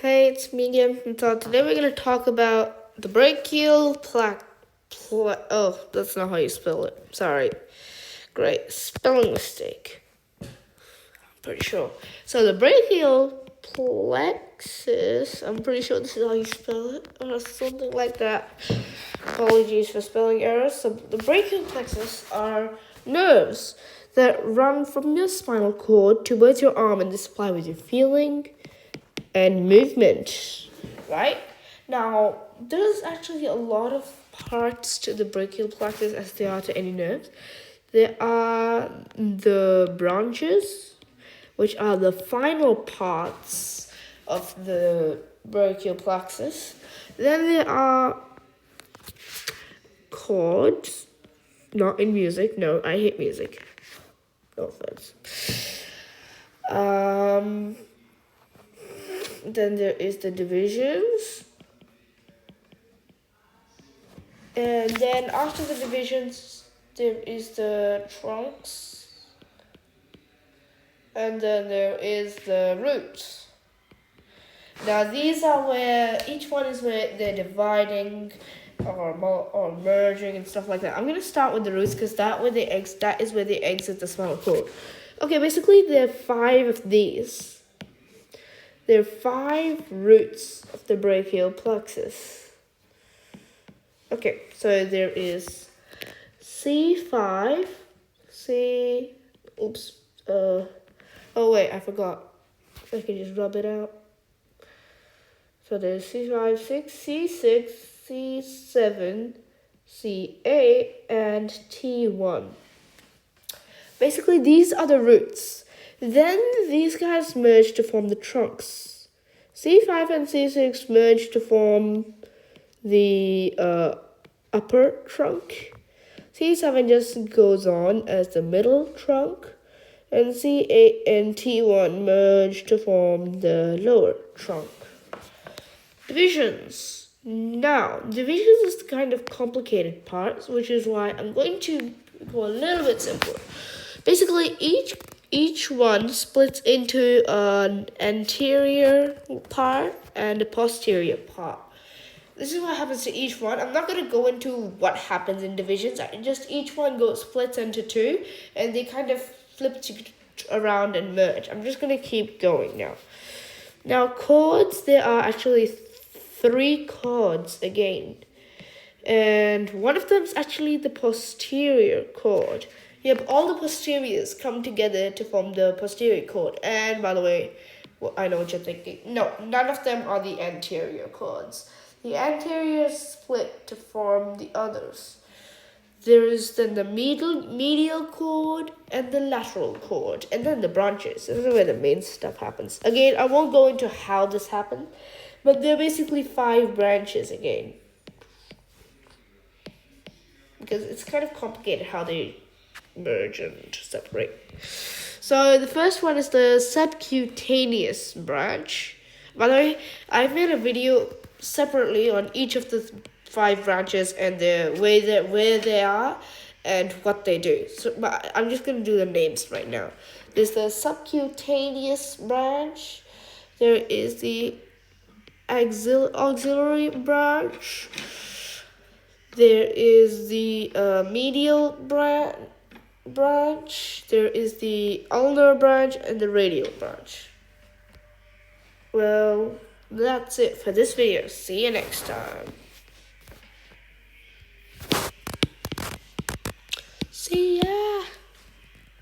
Hey, it's me again. So today we're gonna talk about the brachial oh, that's not how you spell it. Sorry. Great spelling mistake. I'm pretty sure. So the brachial plexus. I'm pretty sure this is how you spell it, or something like that. Apologies for spelling errors. So the brachial plexus are nerves that run from your spinal cord towards your arm and they supply with your feeling and movement, right? Now, there's actually a lot of parts to the brachial plexus as there are to any nerves. There are the branches, which are the final parts of the brachial plexus. Then there are chords, not in music. No, I hate music. No offense. Then there is the divisions. And then after the divisions, there is the trunks. And then there is the roots. Now these are where, each one is where they're dividing or merging and stuff like that. I'm going to start with the roots because that is where they exit the spinal cord. Okay, basically there are 5 of these. There are 5 roots of the brachial plexus. Okay, so there is C5, oh wait, I forgot. I can just rub it out. So there's C5, C6, C7, C8, and T1. Basically, these are the roots. Then these guys merge to form the trunks. C5 and C6 merge to form the upper trunk. C7 just goes on as the middle trunk. And C8 and T1 merge to form the lower trunk. Divisions. Now, divisions is the kind of complicated part, which is why I'm going to go a little bit simpler. Basically, each one splits into an anterior part and a posterior part. This is what happens to each one. I'm not going to go into what happens in divisions. Just each one splits into 2, and they kind of flip around and merge. I'm just going to keep going now. Now, chords, there are actually 3 chords again. And one of them is actually the posterior chord. Yep, all the posteriors come together to form the posterior chord. And by the way, well, I know what you're thinking. No, none of them are the anterior chords. The anteriors split to form the others. There is then the medial chord and the lateral chord, and then the branches. This is where the main stuff happens. Again, I won't go into how this happened, but there are basically 5 branches again. Because it's kind of complicated how they merge and separate. So the first one is the subcutaneous branch. By the way, I've made a video separately on each of the 5 branches and where they are and what they do. So, but I'm just going to do the names right now. There's the subcutaneous branch. There is the auxiliary branch. There is the medial branch. There is the ulnar branch and the radial branch. Well, that's it for this video. See you next time.